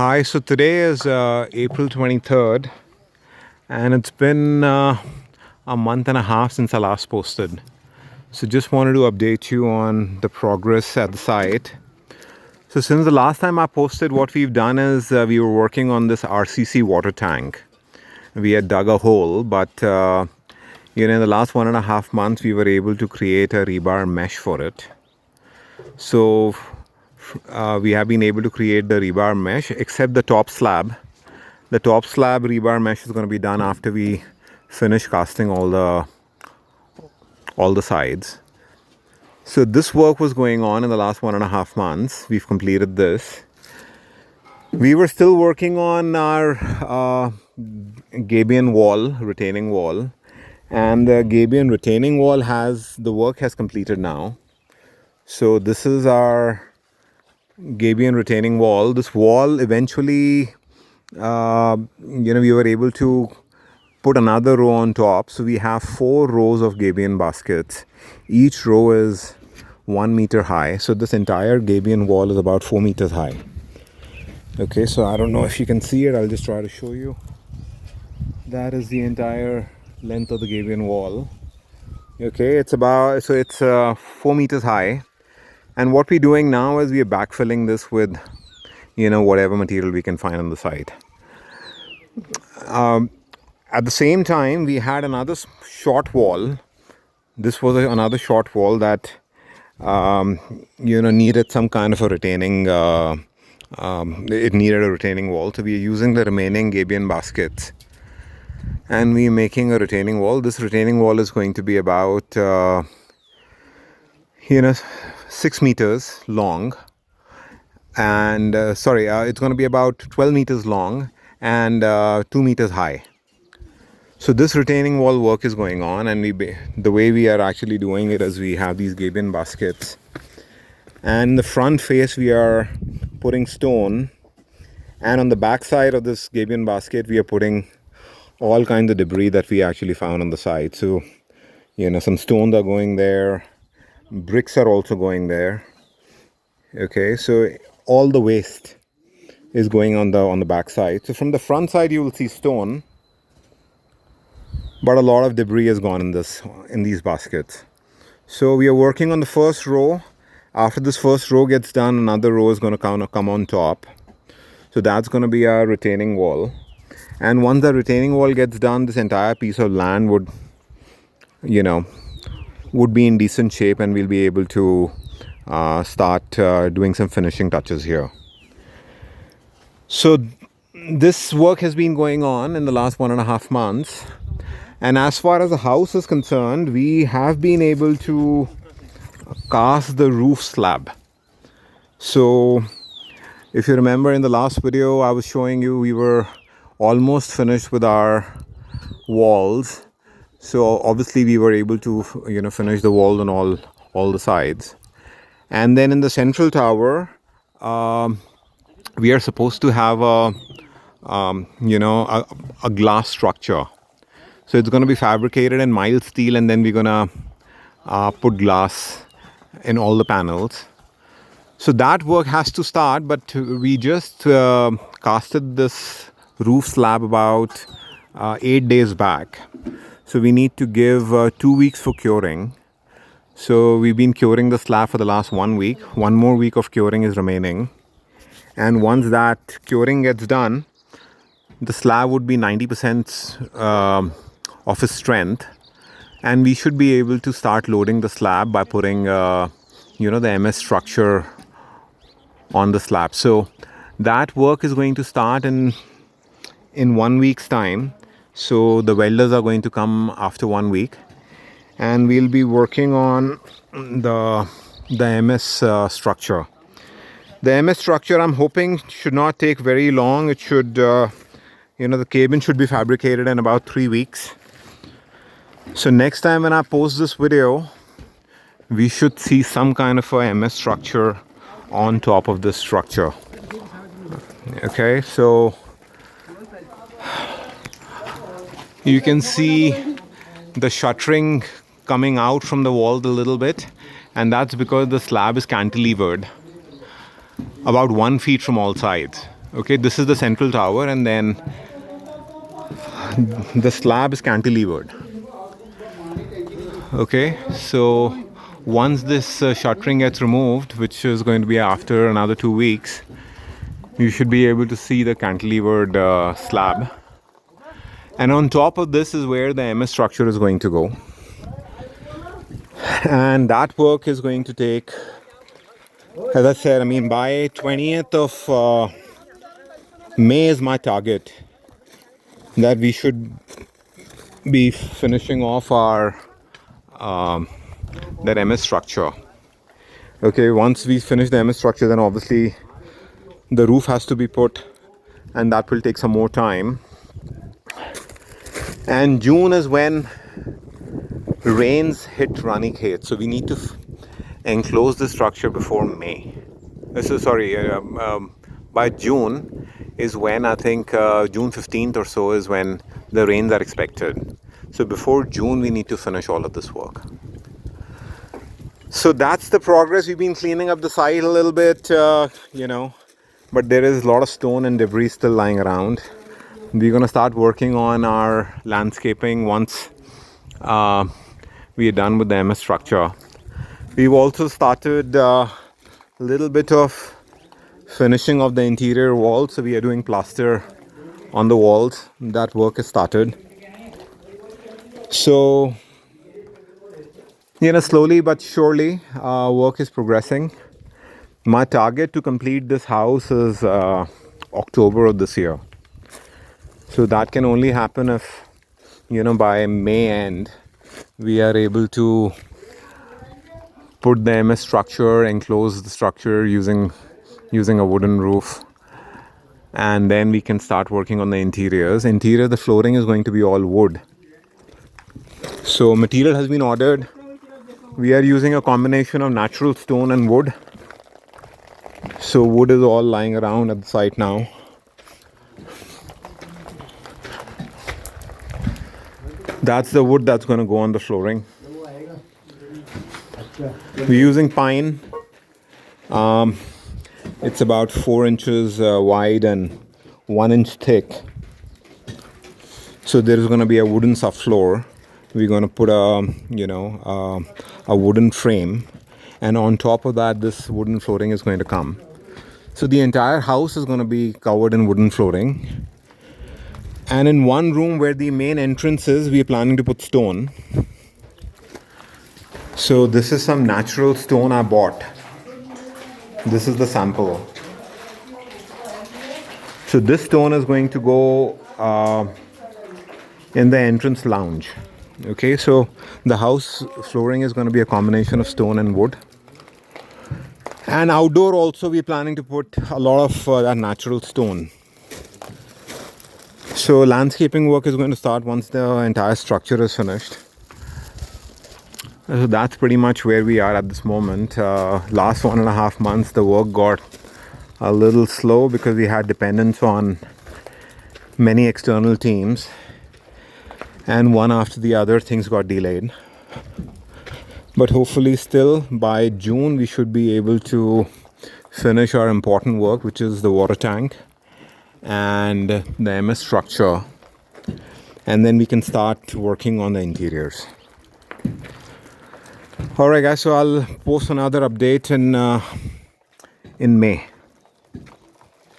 Hi, so today is April 23rd, and it's been a month and a half since I last posted. So, just wanted to update you on the progress at the site. So, since the last time I posted, what we've done is we were working on this RCC water tank. We had dug a hole, but in the last 1.5 months, we were able to create a rebar mesh for it. So, we have been able to create the rebar mesh except the top slab. The top slab rebar mesh is going to be done after we finish casting all the sides. So this work was going on in the last 1.5 months. We've completed this. We were still working on our gabion wall, retaining wall, and the gabion retaining wall the work has completed now. So this is our gabion retaining wall. This wall eventually, we were able to put another row on top. So we have 4 rows of gabion baskets. Each row is 1 meter high. So this entire gabion wall is about 4 meters high. Okay, so I don't know if you can see it. I'll just try to show you. That is the entire length of the gabion wall. Okay, it's 4 meters high. And what we're doing now is we are backfilling this with, whatever material we can find on the site. At the same time, we had another short wall. This was another short wall that, needed some kind of a retaining, it needed a retaining wall. So we are using the remaining gabion baskets. And we're making a retaining wall. This retaining wall is going to be about, 6 meters long. And, it's going to be about 12 meters long and 2 meters high. So this retaining wall work is going on, and the way we are actually doing it is we have these gabion baskets, and in the front face we are putting stone, and on the back side of this gabion basket we are putting all kinds of debris that we actually found on the side. So some stones are going there, bricks are also going there. Okay, so all the waste is going on the back side. So from the front side you will see stone, but a lot of debris has gone in these baskets. So we are working on the first row. After this first row gets done, another row is going to come on top. So that's going to be our retaining wall. And once the retaining wall gets done, this entire piece of land would be in decent shape, and we'll be able to start doing some finishing touches here. So this work has been going on in the last 1.5 months. And as far as the house is concerned, we have been able to cast the roof slab. So if you remember in the last video, I was showing you we were almost finished with our walls. So obviously we were able to finish the walls on all the sides. And then in the central tower, we are supposed to have a glass structure. So it's going to be fabricated in mild steel, and then we're going to put glass in all the panels. So that work has to start, but we just casted this roof slab about 8 days back. So we need to give 2 weeks for curing. So we've been curing the slab for the last 1 week. 1 more week of curing is remaining. And once that curing gets done, the slab would be 90% of its strength, and we should be able to start loading the slab by putting the MS structure on the slab. So that work is going to start in 1 week's time. So the welders are going to come after 1 week, and we'll be working on the MS structure. The MS structure, I'm hoping, should not take very long. It should the cabin should be fabricated in about 3 weeks. So next time when I post this video, we should see some kind of a MS structure on top of this structure. Okay, so you can see the shuttering coming out from the wall a little bit, and that's because the slab is cantilevered about 1 feet from all sides. Okay, this is the central tower, and then the slab is cantilevered. Okay, so once this shuttering gets removed, which is going to be after another 2 weeks, you should be able to see the cantilevered slab. And on top of this is where the MS structure is going to go. And that work is going to take, as I said, I mean, by 20th of May is my target, that we should be finishing off our that MS structure. Okay, once we finish the MS structure, then obviously the roof has to be put, and that will take some more time. And June is when rains hit Ranikhet, so we need to enclose the structure before May. So sorry, by June is when I think June 15th or so is when the rains are expected. So before June, we need to finish all of this work. So that's the progress. We've been cleaning up the site a little bit, but there is a lot of stone and debris still lying around. We're going to start working on our landscaping once we are done with the MS structure. We've also started a little bit of finishing of the interior walls. So we are doing plaster on the walls. That work has started. So, slowly but surely, work is progressing. My target to complete this house is October of this year. So that can only happen if, by May end, we are able to put the MS structure, enclose the structure using a wooden roof. And then we can start working on the interiors. Interior, the flooring is going to be all wood. So material has been ordered. We are using a combination of natural stone and wood. So wood is all lying around at the site now. That's the wood that's going to go on the flooring. We're using pine. It's about 4 inches wide and 1 inch thick. So there is going to be a wooden subfloor. We're going to put a wooden frame, and on top of that, this wooden flooring is going to come. So the entire house is going to be covered in wooden flooring. And in one room where the main entrance is, we are planning to put stone. So this is some natural stone I bought. This is the sample. So this stone is going to go in the entrance lounge. Okay, so the house flooring is going to be a combination of stone and wood. And outdoor also we're planning to put a lot of that natural stone. So landscaping work is going to start once the entire structure is finished. So that's pretty much where we are at this moment. Last 1.5 months the work got a little slow because we had dependence on many external teams. And one after the other, things got delayed. But hopefully still by June, we should be able to finish our important work, which is the water tank and the MS structure. And then we can start working on the interiors. All right, guys, so I'll post another update in May.